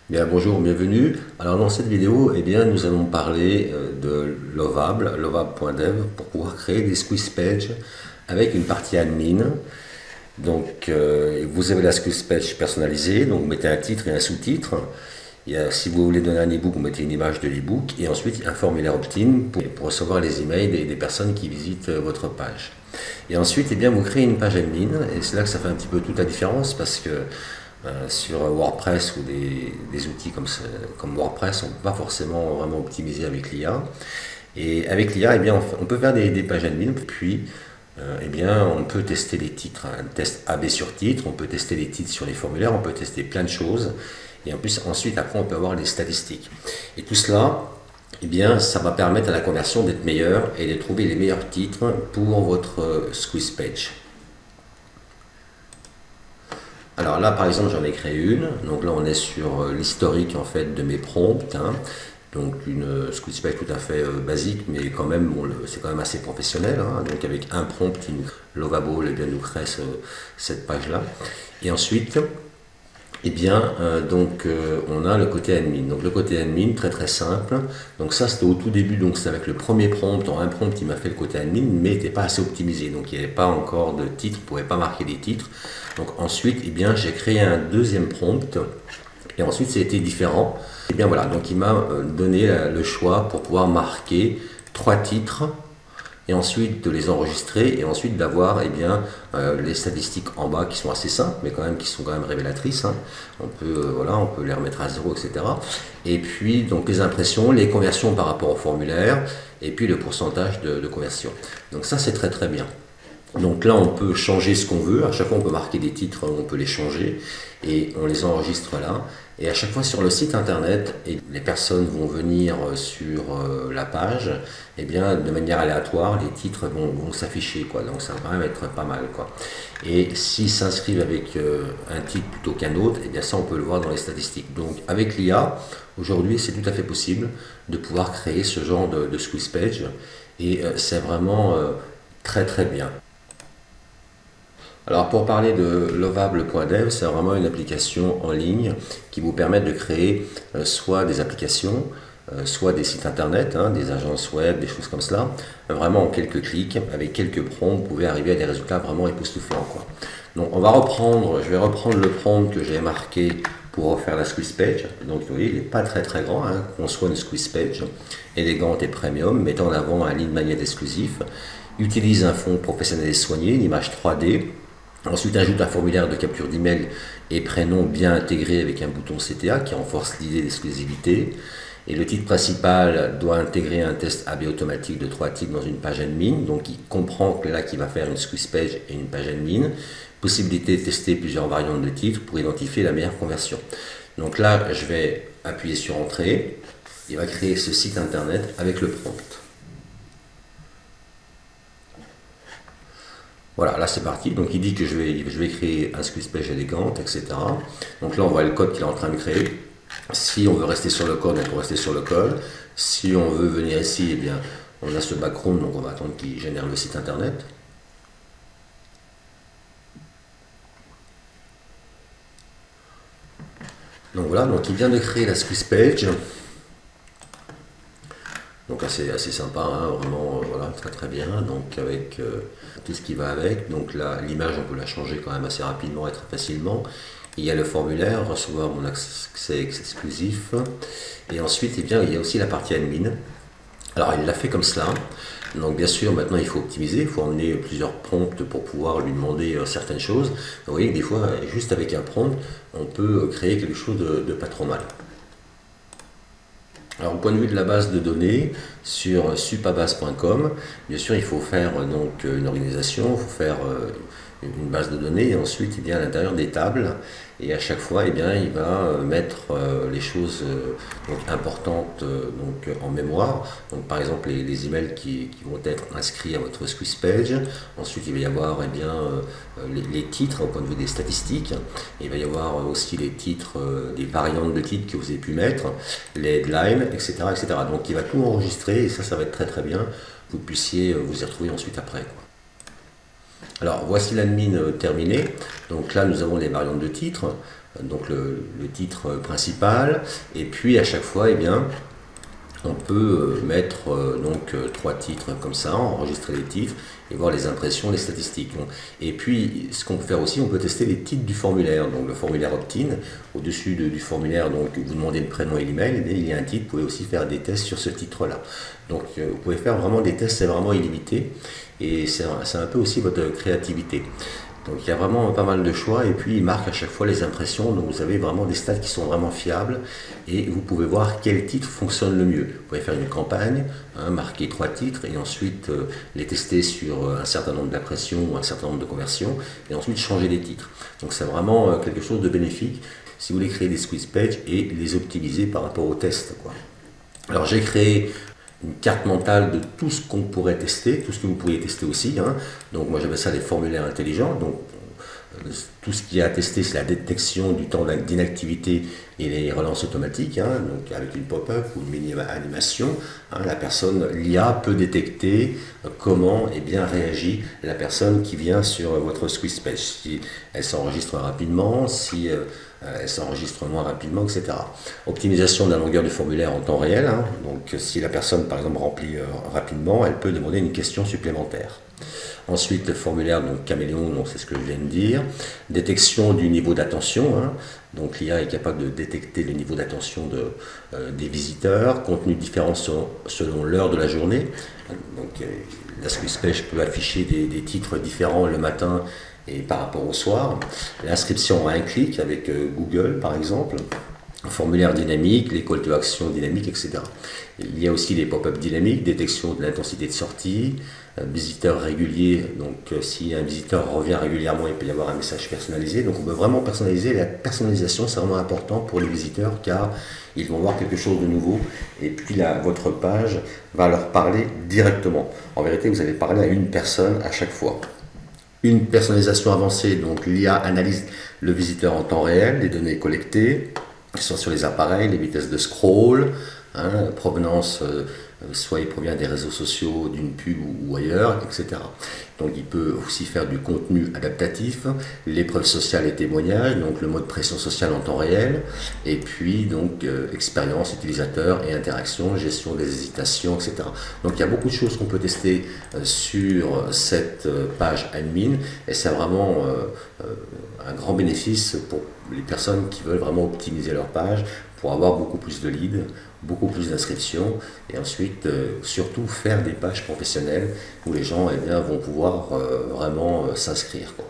Bien, bonjour, bienvenue. Alors dans cette vidéo, nous allons parler de Lovable, lovable.dev, pour pouvoir créer des squeeze pages avec une partie admin. Donc vous avez la squeeze page personnalisée, donc vous mettez un titre et un sous-titre. Si vous voulez donner un ebook, vous mettez une image de l'ebook et ensuite un formulaire opt-in pour recevoir les emails des personnes qui visitent votre page. Et ensuite, vous créez une page admin et c'est là que ça fait un petit peu toute la différence parce que sur WordPress ou des outils comme WordPress, on ne peut pas forcément vraiment optimiser avec l'IA. Et avec l'IA, on peut faire des pages admin, puis on peut tester les titres, un test AB sur titre, on peut tester les titres sur les formulaires, on peut tester plein de choses. Et en plus, ensuite, après, on peut avoir les statistiques. Et tout cela, ça va permettre à la conversion d'être meilleure et de trouver les meilleurs titres pour votre squeeze page. Alors là, par exemple, j'en ai créé une. Donc là, on est sur l'historique en fait de mes prompts. Donc une squeeze page tout à fait basique, mais quand même, bon, c'est quand même assez professionnel. Donc avec un prompt, Lovable nous crée cette page-là. Et ensuite, on a le côté admin. Donc le côté admin, très très simple. Donc ça, c'était au tout début, donc c'est avec le premier prompt. En un prompt, il m'a fait le côté admin, mais il n'était pas assez optimisé. Donc il n'y avait pas encore de titre, il ne pouvait pas marquer des titres. Donc ensuite, j'ai créé un deuxième prompt. Et ensuite, c'était différent. Donc il m'a donné le choix pour pouvoir marquer trois titres et ensuite de les enregistrer et ensuite d'avoir les statistiques en bas qui sont assez simples mais qui sont quand même révélatrices. On peut les remettre à zéro, etc. Et puis donc les impressions, les conversions par rapport au formulaire et puis le pourcentage de conversion. Donc ça, c'est très très bien. Donc là, on peut changer ce qu'on veut. À chaque fois, on peut marquer des titres, on peut les changer et on les enregistre là. Et à chaque fois sur le site internet, et les personnes vont venir sur la page, de manière aléatoire, les titres vont s'afficher, quoi. Donc ça va quand même être pas mal, quoi. Et s'ils s'inscrivent avec un titre plutôt qu'un autre, ça on peut le voir dans les statistiques. Donc avec l'IA, aujourd'hui, c'est tout à fait possible de pouvoir créer ce genre de squeeze page et c'est vraiment très très bien. Alors pour parler de lovable.dev, c'est vraiment une application en ligne qui vous permet de créer soit des applications, soit des sites internet, des agences web, des choses comme cela. Vraiment en quelques clics, avec quelques prompts, vous pouvez arriver à des résultats vraiment époustouflants, quoi. Donc je vais reprendre le prompt que j'ai marqué pour refaire la squeeze page. Donc vous voyez, il n'est pas très très grand, conçoit une squeeze page élégante et premium, mettant en avant un lead magnet exclusif, utilise un fond professionnel et soigné, une image 3D. Ensuite, ajoute un formulaire de capture d'email et prénom bien intégré avec un bouton CTA qui renforce l'idée d'exclusivité. Et le titre principal doit intégrer un test AB automatique de 3 titres dans une page admin. Donc il comprend que là qu'il va faire une squeeze page et une page admin. Possibilité de tester plusieurs variantes de titres pour identifier la meilleure conversion. Donc là, je vais appuyer sur Entrée. Il va créer ce site internet avec le prompt. Voilà, là c'est parti. Donc il dit que je vais créer un squeeze page élégante, etc. Donc là on voit le code qu'il est en train de créer. Si on veut rester sur le code, on peut rester sur le code. Si on veut venir ici, on a ce background, donc on va attendre qu'il génère le site internet. Donc voilà, donc il vient de créer la squeeze page. Donc assez sympa, vraiment voilà, très très bien. Donc avec tout ce qui va avec. Donc là, l'image on peut la changer quand même assez rapidement et très facilement. Il y a le formulaire, recevoir mon accès exclusif. Et ensuite, il y a aussi la partie admin. Alors il l'a fait comme cela. Donc bien sûr, maintenant il faut optimiser, il faut emmener plusieurs prompts pour pouvoir lui demander certaines choses. Vous voyez que des fois, juste avec un prompt, on peut créer quelque chose de pas trop mal. Alors au point de vue de la base de données, sur supabase.com, bien sûr il faut faire une organisation, il faut faire une base de données et ensuite à l'intérieur des tables et à chaque fois il va mettre les choses importantes en mémoire. Donc par exemple les emails qui vont être inscrits à votre squeeze page. Ensuite il va y avoir les titres au point de vue des statistiques. Il va y avoir aussi les titres, des variantes de titres que vous avez pu mettre, les headlines, etc., etc. Donc il va tout enregistrer et ça va être très très bien. Vous puissiez vous y retrouver ensuite après, quoi. Alors voici l'admin terminé. Donc là nous avons les variantes de titres. donc le titre principal, et puis à chaque fois, eh bien, on peut mettre donc trois titres comme ça, enregistrer les titres et voir les impressions, les statistiques. Et puis, ce qu'on peut faire aussi, on peut tester les titres du formulaire. Donc, le formulaire opt-in, au-dessus du formulaire, donc vous demandez le prénom et l'email, et il y a un titre, vous pouvez aussi faire des tests sur ce titre-là. Donc, vous pouvez faire vraiment des tests, c'est vraiment illimité, et c'est un peu aussi votre créativité. Donc il y a vraiment pas mal de choix et puis il marque à chaque fois les impressions, donc vous avez vraiment des stats qui sont vraiment fiables et vous pouvez voir quel titre fonctionne le mieux. Vous pouvez faire une campagne, marquer trois titres et ensuite les tester sur un certain nombre d'impressions ou un certain nombre de conversions et ensuite changer les titres. Donc c'est vraiment quelque chose de bénéfique si vous voulez créer des squeeze pages et les optimiser par rapport aux tests, quoi. Alors j'ai créé une carte mentale de tout ce qu'on pourrait tester, tout ce que vous pourriez tester aussi. Donc moi j'appelle ça les formulaires intelligents. Donc tout ce qui est à tester, c'est la détection du temps d'inactivité et les relances automatiques. Donc avec une pop-up ou une mini-animation, la personne, l'IA peut détecter comment réagit la personne qui vient sur votre squeeze page. Si elle s'enregistre rapidement, si elle s'enregistre moins rapidement, etc. Optimisation de la longueur du formulaire en temps réel. Donc si la personne par exemple remplit rapidement, elle peut demander une question supplémentaire. Ensuite, le formulaire donc caméléon, donc c'est ce que je viens de dire. Détection du niveau d'attention. Donc l'IA est capable de détecter le niveau d'attention des visiteurs. Contenu différent selon l'heure de la journée. Donc la squeeze page peut afficher des titres différents le matin et par rapport au soir. L'inscription à un clic avec Google par exemple. Formulaire dynamique, les call to action dynamiques, etc. Il y a aussi des pop-up dynamiques, détection de l'intensité de sortie, visiteur régulier, donc si un visiteur revient régulièrement, il peut y avoir un message personnalisé. Donc on peut vraiment personnaliser. La personnalisation, c'est vraiment important pour les visiteurs car ils vont voir quelque chose de nouveau et puis votre page va leur parler directement. En vérité, vous allez parler à une personne à chaque fois. Une personnalisation avancée, donc l'IA analyse le visiteur en temps réel, les données collectées, qui sont sur les appareils, les vitesses de scroll, provenance, soit il provient des réseaux sociaux, d'une pub ou ailleurs, etc. Donc il peut aussi faire du contenu adaptatif, l'épreuve sociale et témoignage, donc le mode pression sociale en temps réel, et puis donc expérience utilisateur et interaction, gestion des hésitations, etc. Donc il y a beaucoup de choses qu'on peut tester sur cette page admin, et c'est vraiment un grand bénéfice pour les personnes qui veulent vraiment optimiser leur page pour avoir beaucoup plus de leads, beaucoup plus d'inscriptions et ensuite surtout faire des pages professionnelles où les gens vont pouvoir vraiment s'inscrire, quoi.